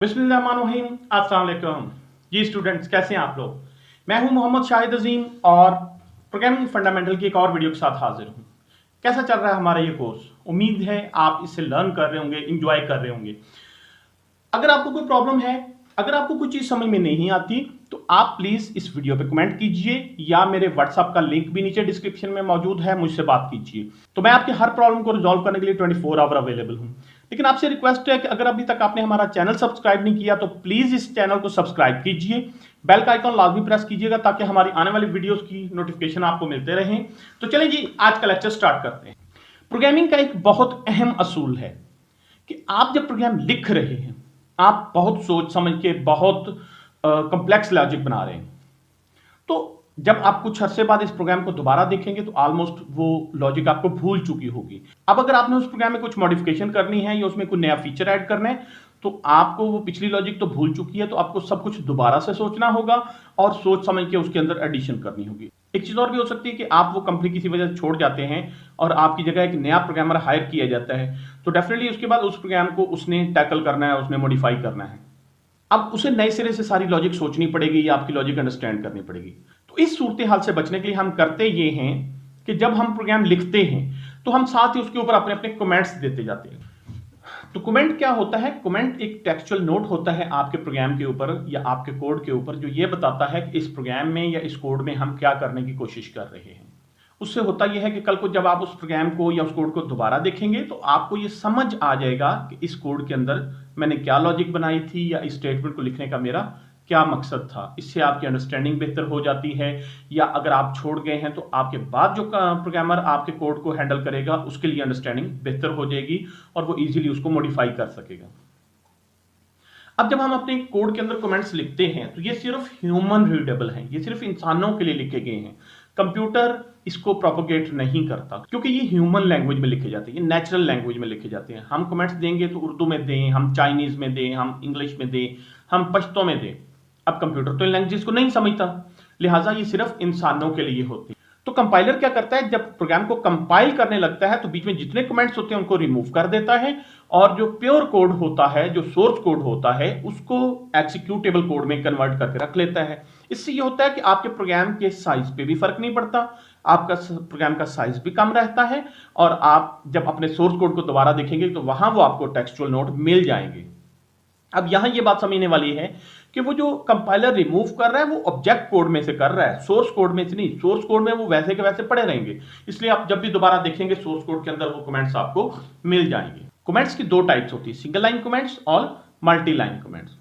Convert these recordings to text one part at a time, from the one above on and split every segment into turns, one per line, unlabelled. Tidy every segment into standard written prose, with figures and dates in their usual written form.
बिस्मिल्लाहिर्रहमानिर्रहीम, अस्सलाम वालेकुम जी स्टूडेंट्स, कैसे हैं आप लोग। मैं हूं मोहम्मद शाहिद अजीम और प्रोग्रामिंग फंडामेंटल की एक और वीडियो के साथ हाजिर हूं। कैसा चल रहा है हमारा ये कोर्स। उम्मीद है आप इससे लर्न कर रहे होंगे, इंजॉय कर रहे होंगे। अगर आपको कोई प्रॉब्लम है, अगर आपको कोई चीज समझ में नहीं आती, तो आप प्लीज इस वीडियो पे कमेंट कीजिए या मेरे व्हाट्सएप का लिंक भी नीचे डिस्क्रिप्शन में मौजूद है, मुझसे बात कीजिए। तो मैं आपकी हर प्रॉब्लम को रिजॉल्व करने के लिए 24 आवर अवेलेबल हूं। लेकिन आपसे रिक्वेस्ट है कि अगर अभी तक आपने हमारा चैनल सब्सक्राइब नहीं किया तो प्लीज इस चैनल को सब्सक्राइब कीजिए, बेल का आइकॉन लाजमी प्रेस कीजिएगा ताकि हमारी आने वाली वीडियोस की नोटिफिकेशन आपको मिलते रहें। तो चलिए जी, आज का लेक्चर स्टार्ट करते हैं। प्रोग्रामिंग का एक बहुत अहम असूल है कि आप जब प्रोग्राम लिख रहे हैं, आप बहुत सोच समझ के बहुत कॉम्प्लेक्स लॉजिक बना रहे हैं। तो जब आप कुछ अरसे बाद इस प्रोग्राम को दोबारा देखेंगे तो ऑलमोस्ट वो लॉजिक आपको भूल चुकी होगी। अब अगर आपने उस प्रोग्राम में कुछ मॉडिफिकेशन करनी है या उसमें कोई नया फीचर ऐड करना है, तो आपको वो पिछली लॉजिक तो भूल चुकी है, तो आपको सब कुछ दोबारा से सोचना होगा और सोच समझ के उसके अंदर एडिशन करनी होगी। एक चीज और भी हो सकती है कि आप वो कंपनी किसी वजह से छोड़ जाते हैं और आपकी जगह एक नया प्रोग्रामर हायर किया जाता है, तो डेफिनेटली उसके बाद उस प्रोग्राम को उसने टैकल करना है, उसने मॉडिफाई करना है। अब उसे नए सिरे से सारी लॉजिक सोचनी पड़ेगी या आपकी लॉजिक अंडरस्टैंड करनी पड़ेगी। तो इस सूरत हाल से बचने के लिए हम करते ये हैं कि जब हम प्रोग्राम लिखते हैं तो हम साथ ही उसके ऊपर अपने अपने कमेंट्स देते जाते हैं। तो कमेंट क्या होता है? कमेंट एक टेक्सचुअल नोट होता है आपके प्रोग्राम के ऊपर या आपके कोड के ऊपर, जो ये बताता है कि इस प्रोग्राम में या इस कोड में हम क्या करने की कोशिश कर रहे हैं। उससे होता यह है कि कल को जब आप उस प्रोग्राम को या उस कोड को दोबारा देखेंगे तो आपको ये समझ आ जाएगा कि इस कोड के अंदर मैंने क्या लॉजिक बनाई थी या इस स्टेटमेंट को लिखने का मेरा क्या मकसद था। इससे आपकी अंडरस्टैंडिंग बेहतर हो जाती है, या अगर आप छोड़ गए हैं तो आपके बाद जो प्रोग्रामर आपके कोड को हैंडल करेगा उसके लिए अंडरस्टैंडिंग बेहतर हो जाएगी और वो इजीली उसको मॉडिफाई कर सकेगा। अब जब हम अपने कोड के अंदर कमेंट्स लिखते हैं तो ये सिर्फ ह्यूमन रीडेबल हैं, ये सिर्फ इंसानों के लिए लिखे गए हैं। कंप्यूटर इसको प्रोपोगेट नहीं करता क्योंकि ये ह्यूमन लैंग्वेज में लिखे जाते हैं, ये नेचुरल लैंग्वेज में लिखे जाते हैं। हम कमेंट्स देंगे तो उर्दू में दें, हम चाइनीज में दें, हम इंग्लिश में दें, हम पश्तो में दें। अब कंप्यूटर तो इन लैंग्वेज को नहीं समझता, लिहाजा ये सिर्फ इंसानों के लिए होती है। तो कंपाइलर क्या करता है, जब प्रोग्राम को कंपाइल करने लगता है तो बीच में जितने कमेंट्स होते हैं उनको रिमूव कर देता है और जो प्योर कोड होता है, जो सोर्स कोड होता है, उसको एक्सिक्यूटेबल कोड में कन्वर्ट करके रख लेता है। इससे ये होता है कि आपके प्रोग्राम के साइज पे भी फर्क नहीं पड़ता, आपका प्रोग्राम का साइज भी कम रहता है और आप जब अपने सोर्स कोड को दोबारा देखेंगे तो वहां वो आपको टेक्सचुअल नोट मिल जाएंगे। अब यहां ये बात समझने वाली है कि वो जो कंपाइलर रिमूव कर रहा है वो ऑब्जेक्ट कोड में से कर रहा है, सोर्स कोड में से नहीं। सोर्स कोड में वो वैसे के वैसे पड़े रहेंगे, इसलिए आप जब भी दोबारा देखेंगे सोर्स कोड के अंदर वो कमेंट्स आपको मिल जाएंगे। कमेंट्स की दो टाइप्स होती है, सिंगल लाइन कमेंट्स और multi line comments.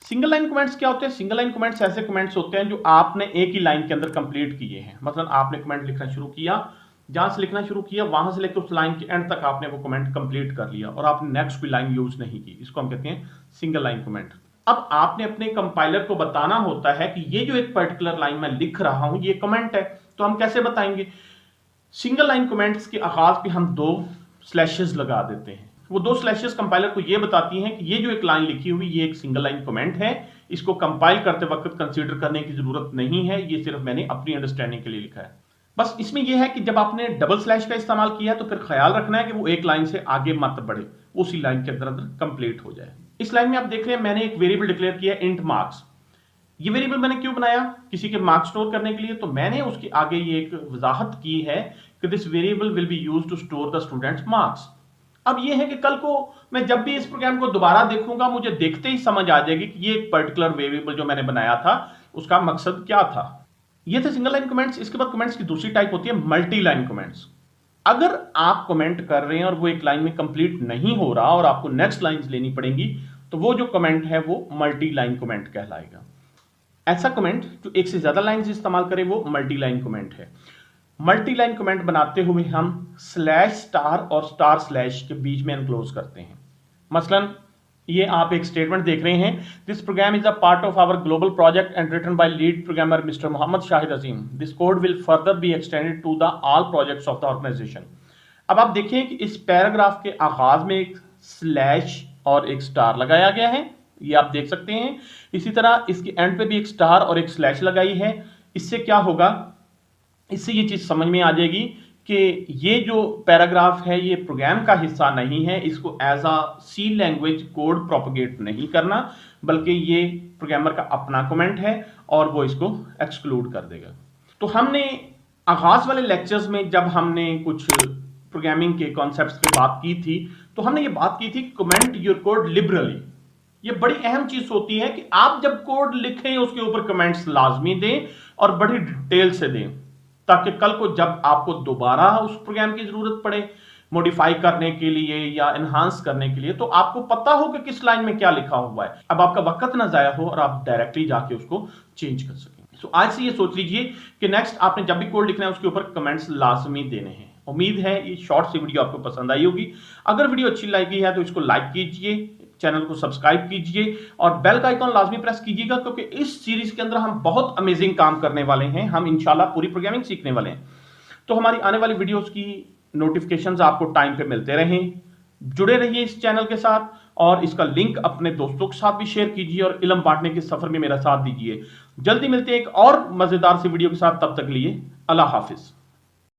Single line comments क्या होते हैं? सिंगल लाइन कमेंट्स ऐसे कमेंट्स होते हैं जो आपने एक ही लाइन के अंदर कंप्लीट किए हैं। मतलब आपने कमेंट लिखना शुरू किया, जहां से लिखना शुरू किया वहां से लेकर उस लाइन के एंड तक आपने वो कमेंट कंप्लीट कर लिया और आपने नेक्स्ट कोई लाइन यूज नहीं की, इसको हम कहते हैं सिंगल लाइन कमेंट। अब आपने अपने कंपाइलर को बताना होता है कि ये जो एक पर्टिकुलर लाइन मैं लिख रहा हूं ये कमेंट है, तो हम कैसे बताएंगे? सिंगल लाइन कमेंट्स के आगाज पे हम दो स्लैशेस लगा देते हैं। वो दो स्लैशेस कंपाइलर को ये बताती हैं कि ये जो एक लाइन लिखी हुई ये एक सिंगल लाइन कमेंट है, इसको कंपाइल करते वक्त कंसीडर करने की जरूरत नहीं है, ये सिर्फ मैंने अपनी अंडरस्टैंडिंग के लिए लिखा है। बस इसमें यह है कि जब आपने डबल स्लैश का इस्तेमाल किया तो फिर ख्याल रखना है कि वो एक लाइन से आगे मत बढ़े, उसी लाइन के अंदर अंदर कंप्लीट हो जाए। इस लाइन में आप देख रहे हैं मैंने एक वेरिएबल डिक्लेयर किया इंट मार्क्स। ये वेरिएबल मैंने क्यों बनाया? किसी के मार्क्स स्टोर करने के लिए। तो मैंने उसके आगे ये एक वजाहत की है कि this variable will be used to store the students marks. अब ये है कि कल को मैं जब भी इस प्रोग्राम को दोबारा देखूंगा मुझे देखते ही समझ आ जाएगी कि ये एक पर्टिकुलर वेरिएबल जो मैंने बनाया था उसका मकसद क्या था। ये थे सिंगल लाइन कमेंट्स। इसके बाद कमेंट्स की दूसरी टाइप होती है मल्टी लाइन कमेंट्स। अगर आप कमेंट कर रहे हैं और वो एक लाइन में कंप्लीट नहीं हो रहा और आपको नेक्स्ट लाइंस लेनी पड़ेंगी, तो वो जो कमेंट है वो मल्टी लाइन कमेंट कहलाएगा। ऐसा कमेंट जो एक से ज्यादा लाइंस इस्तेमाल करे वो मल्टी लाइन कमेंट है। मल्टी लाइन कमेंट बनाते हुए हम स्लैश स्टार और स्टार स्लैश के बीच में एनक्लोज करते हैं। मसलन ये आप एक स्टेटमेंट देख रहे हैं, this program is a part of our global project and written by lead programmer mister Mohammad Shahid Azeem. This code will further be extended to the all projects of the organisation. अब आप देखें कि इस पैराग्राफ के आगाज में एक स्लैश और एक स्टार लगाया गया है, ये आप देख सकते हैं। इसी तरह इसके एंड पे भी एक स्टार और एक स्लैश लगाई है। इससे क्या होगा? इससे ये चीज समझ में आ जाएगी कि ये जो पैराग्राफ है ये प्रोग्राम का हिस्सा नहीं है, इसको as a C language code propagate नहीं करना, बल्कि ये प्रोग्रामर का अपना कमेंट है और वो इसको एक्सक्लूड कर देगा। तो हमने आगाज वाले लेक्चर्स में जब हमने कुछ प्रोग्रामिंग के कॉन्सेप्ट्स पे बात की थी, तो हमने ये बात की थी कमेंट योर कोड लिबरली। ये बड़ी अहम चीज होती है कि आप जब कोड लिखें उसके ऊपर कमेंट्स लाजमी दें और बड़ी डिटेल से दें, ताकि कल को जब आपको दोबारा उस प्रोग्राम की जरूरत पड़े मॉडिफाई करने के लिए या एनहांस करने के लिए, तो आपको पता हो कि किस लाइन में क्या लिखा हुआ है, अब आपका वक्त ना जाया हो और आप डायरेक्टली जाके उसको चेंज कर सकें। तो आज से ये सोच लीजिए कि नेक्स्ट आपने जब भी कोड लिखना है उसके ऊपर कमेंट्स लाजमी देने हैं। उम्मीद है ये शॉर्ट सी वीडियो आपको पसंद आई होगी। अगर वीडियो अच्छी लगी है तो इसको लाइक कीजिए, चैनल को सब्सक्राइब कीजिए और बेल का आइकॉन लाजमी प्रेस कीजिएगा, क्योंकि इस सीरीज के अंदर हम बहुत अमेजिंग काम करने वाले हैं। हम इंशाल्लाह पूरी प्रोग्रामिंग सीखने वाले हैं। तो हमारी आने वाली वीडियोस की नोटिफिकेशंस आपको टाइम पे मिलते रहें। जुड़े रहिए इस चैनल के साथ और इसका लिंक अपने दोस्तों के साथ भी शेयर कीजिए और इल्म बांटने के सफर में मेरा साथ दीजिए। जल्दी मिलते हैं एक और मजेदार सी वीडियो के साथ, तब तक लिए अल्लाह हाफिज।